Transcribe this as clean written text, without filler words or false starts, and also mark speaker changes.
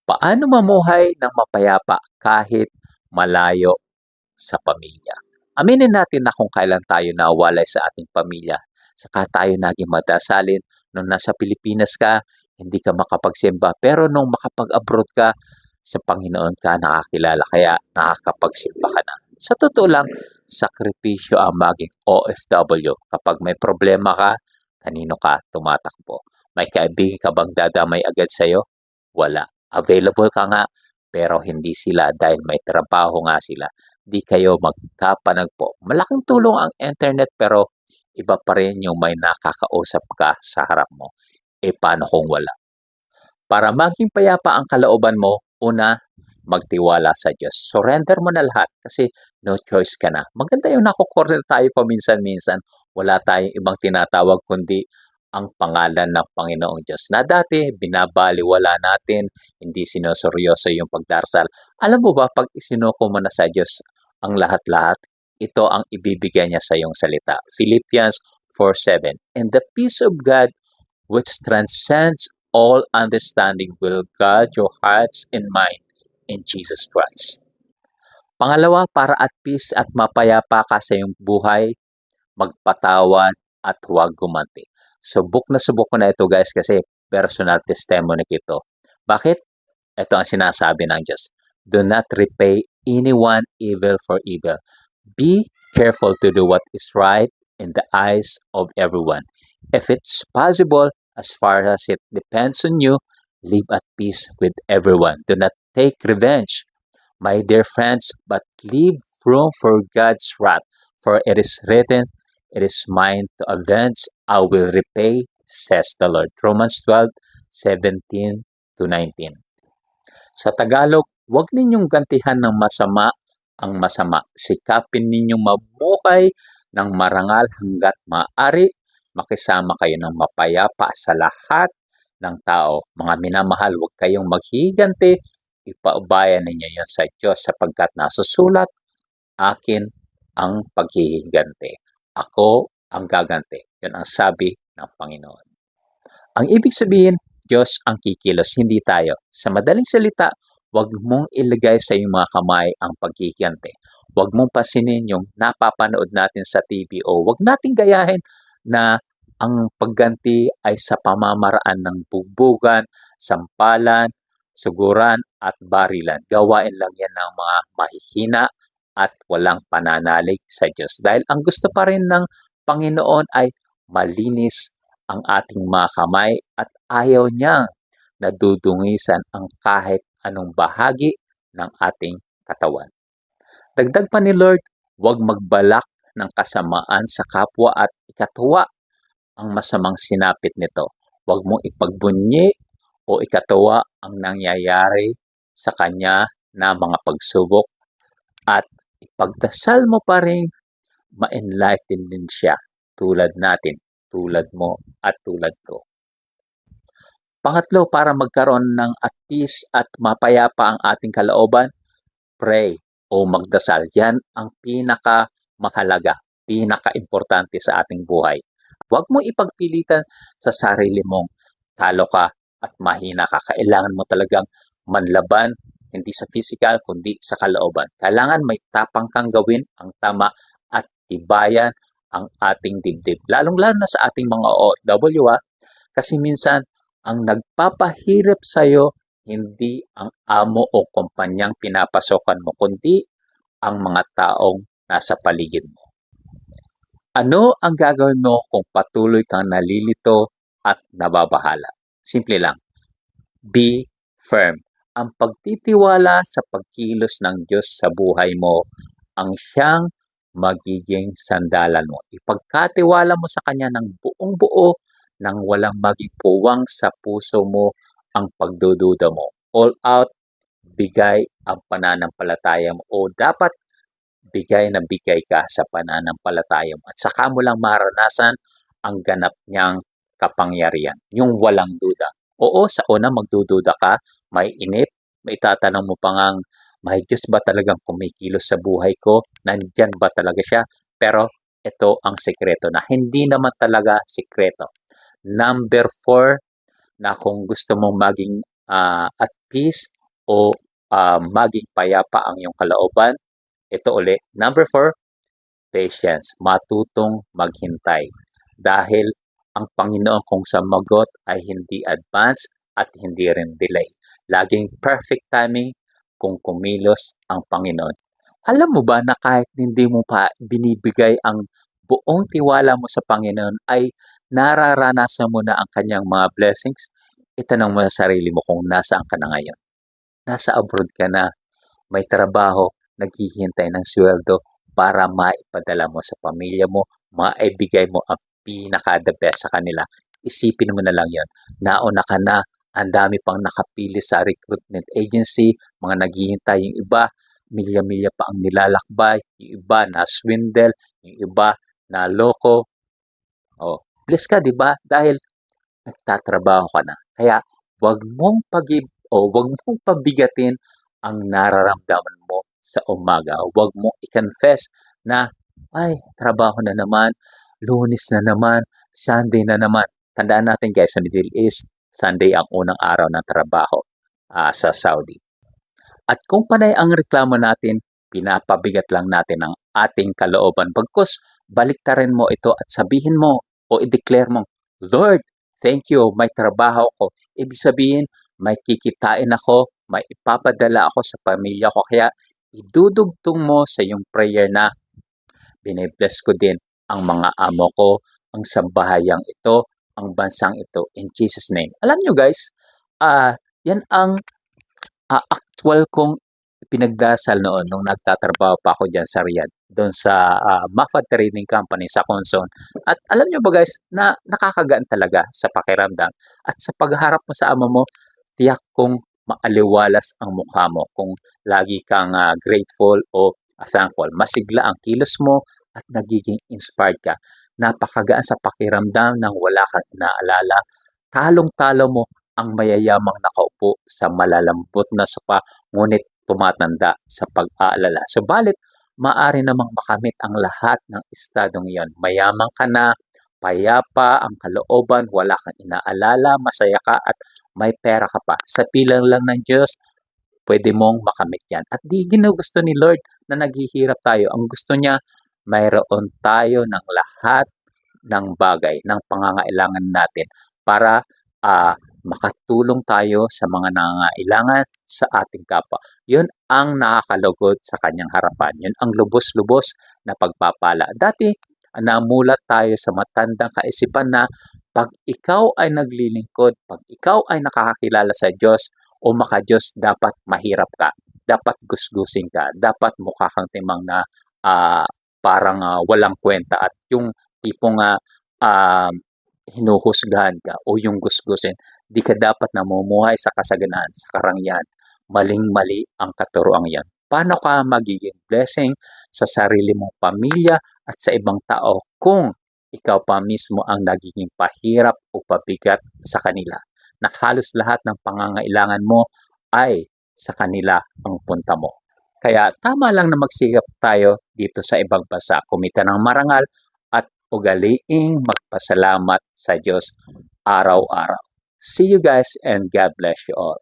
Speaker 1: Paano mamuhay ng mapayapa kahit malayo sa pamilya? Aminin natin na kung kailan tayo nawalay sa ating pamilya, saka tayo naging madasalin. Nung nasa Pilipinas ka, hindi ka makapagsimba. Pero nung makapag-abroad ka, sa Panginoon ka nakakilala, kaya nakakapagsimba ka na. Sa totoo lang, sakripisyo ang maging OFW. Kapag may problema ka, kanino ka tumatakbo? May kaibigan ka bang dadamay agad sa'yo? Wala. Available ka nga, pero hindi sila dahil may trabaho nga sila. Di kayo magkapanagpo. Malaking tulong ang internet pero iba pa rin yung may nakakausap ka sa harap mo. E paano kung wala? Para maging payapa ang kalooban mo, una, magtiwala sa Diyos. Surrender mo na lahat kasi no choice ka na. Maganda yung nakukorner tayo paminsan-minsan. Wala tayong ibang tinatawag kundi ang pangalan ng Panginoong Diyos na dati binabaliwala natin, hindi sinoseryoso yung pagdarasal. Alam mo ba, pag isinuko mo na sa Diyos ang lahat-lahat, ito ang ibibigay niya sa iyong salita. Philippians 4:7. And the peace of God which transcends all understanding will guard your hearts and mind in Jesus Christ. Pangalawa, para at peace at mapayapa ka sa iyong buhay, magpatawad at huwag gumanti. Subok na subok ko na ito guys kasi personal testimony ito. Bakit? Ito ang sinasabi ng Diyos. Do not repay anyone evil for evil. Be careful to do what is right in the eyes of everyone. If it's possible, as far as it depends on you, live at peace with everyone. Do not take revenge, my dear friends, but leave room for God's wrath. For it is written, it is mine to avenge, I will repay, says the Lord. Romans 12:17 to 19. Sa Tagalog, huwag ninyong gantihan ng masama ang masama. Sikapin ninyong mamuhay ng marangal hanggat maaari. Makisama kayo ng mapayapa sa lahat ng tao. Mga minamahal, huwag kayong maghihiganti. Ipaubayan ninyo yon sa Diyos sapagkat nasusulat, akin ang paghihiganti. Ako ang gaganti. Yun ang sabi ng Panginoon. Ang ibig sabihin, Diyos ang kikilos, hindi tayo. Sa madaling salita, huwag mong ilagay sa iyong mga kamay ang paghihiganti. Huwag mong pasinin yung napapanood natin sa TV o huwag nating gayahin na ang pagganti ay sa pamamaraan ng bugbugan, sampalan, suguran at barilan. Gawain lang yan ng mga mahihina at walang pananalig sa Diyos. Dahil ang gusto pa rin ng Panginoon ay malinis ang ating mga kamay at ayaw niyang nadudungisan ang kahit anong bahagi ng ating katawan. Dagdag pa ni Lord, huwag magbalak ng kasamaan sa kapwa at ikatuwa ang masamang sinapit nito. Huwag mong ipagbunyi o ikatuwa ang nangyayari sa kanya na mga pagsubok at ipagdasal mo pa rin ma-enlighten din siya tulad natin, tulad mo at tulad ko. Pangatlo, para magkaroon ng at peace at mapayapa ang ating kalooban, pray o magdasal. Yan ang pinaka-mahalaga, pinaka-importante sa ating buhay. Huwag mo ipagpilitan sa sarili mong talo ka at mahina ka. Kailangan mo talagang manlaban, hindi sa physical, kundi sa kalooban. Kailangan may tapang kang gawin ang tama at tibayan ang ating dibdib. Lalong-lalo na sa ating mga OFW kasi minsan ang nagpapahirap sa'yo hindi ang amo o kumpanyang pinapasokan mo, kundi ang mga taong nasa paligid mo. Ano ang gagawin mo kung patuloy kang nalilito at nababahala? Simple lang. Be firm. Ang pagtitiwala sa pagkilos ng Diyos sa buhay mo ang siyang magiging sandalan mo. Ipagkatiwala mo sa Kanya ng buong buo nang walang maging puwang sa puso mo ang pagdududa mo. All out, bigay ang pananampalataya mo o dapat bigay na bigay ka sa pananampalataya mo at saka mo lang maranasan ang ganap niyang kapangyarihan, yung walang duda. Oo, sa una magdududa ka, may inip, may tatanong mo pa ngang, may Diyos ba talagang kumikilos sa buhay ko? Nandyan ba talaga siya? Pero ito ang sekreto na hindi naman talaga sekreto. Number 4, na kung gusto mong maging at peace o maging payapa ang iyong kalooban. Ito uli, number 4, patience, matutong maghintay. Dahil ang Panginoon kung sumagot ay hindi advance at hindi rin delay. Laging perfect timing kung kumilos ang Panginoon. Alam mo ba na kahit hindi mo pa binibigay ang buong tiwala mo sa Panginoon ay nararanasan mo na ang kanyang mga blessings? Itanong mo sa sarili mo kung nasaan ka na ngayon. Nasa abroad ka na, may trabaho, naghihintay ng sweldo para maipadala mo sa pamilya mo, maibigay mo ang pinaka-the best sa kanila. Isipin mo na lang yon. Nauna ka na, ang dami pang nakapili sa recruitment agency, mga naghihintay, yung iba, milya-milya pa ang nilalakbay, yung iba na swindle, yung iba na loko. Oh, bless ka, di ba? Dahil nagtatrabaho ka na. Kaya wag mong pabigatin ang nararamdaman mo sa umaga. Wag mong i-confess na, ay, trabaho na naman, Lunes na naman, Sunday na naman. Tandaan natin guys, sa Middle East, Sunday ang unang araw ng trabaho sa Saudi. At kung panay ang reklamo natin, pinapabigat lang natin ang ating kalooban. Bagkus, baliktarin mo ito at sabihin mo o i-declare mo, Lord, thank you, may trabaho ko. Ibig sabihin, may kikitain ako, may ipapadala ako sa pamilya ko. Kaya idudugtong mo sa iyong prayer na binibless ko din ang mga amo ko, ang sambahayang ito, ang bansang ito. In Jesus' name. Alam nyo guys, yan ang actual kong pinagdasal noon nung nagtatrabaho pa ako dyan sa Riyadh, doon sa Mafad Trading Company sa Quezon. At alam nyo ba guys, na nakakagaan talaga sa pakiramdam. At sa pagharap mo sa amo mo, tiyak kong maaliwalas ang mukha mo kung lagi kang grateful o thankful. Masigla ang kilos mo at nagiging inspired ka. Napakagaan sa pakiramdam nang wala kang inaalala. Talong-talo mo ang mayayamang nakaupo sa malalambot na sopa, ngunit tumatanda sa pag-aalala. Subalit, maaari namang makamit ang lahat ng estadong iyon. Mayaman ka na, payapa ang kalooban, wala kang inaalala, masaya ka at may pera ka pa. Sa pilang lang ng Diyos, pwede mong makamit yan. At di ginugusto ni Lord na naghihirap tayo. Ang gusto niya, mayroon tayo ng lahat ng bagay, ng pangangailangan natin para makatulong tayo sa mga nangangailangan sa ating kapwa. Yun ang nakakalugod sa kanyang harapan. Yun ang lubos-lubos na pagpapala. Dati, namulat tayo sa matandang kaisipan na pag ikaw ay naglilingkod, pag ikaw ay nakakakilala sa Diyos o maka-Diyos, dapat mahirap ka. Dapat gusgusin ka. Dapat mukha kang timang na parang walang kwenta at yung tipong hinuhusgahan ka o yung gusgusin. Di ka dapat namumuhay sa kasaganaan, sa karangyaan. Maling-mali ang katuroang yan. Paano ka magiging blessing sa sarili mong pamilya at sa ibang tao kung ikaw pa mismo ang nagiging pahirap o pabigat sa kanila? Na halos lahat ng pangangailangan mo ay sa kanila ang punta mo. Kaya tama lang na magsikap tayo dito sa ibang bansa, kumita ng marangal at ugaliing magpasalamat sa Diyos araw-araw. See you guys and God bless you all.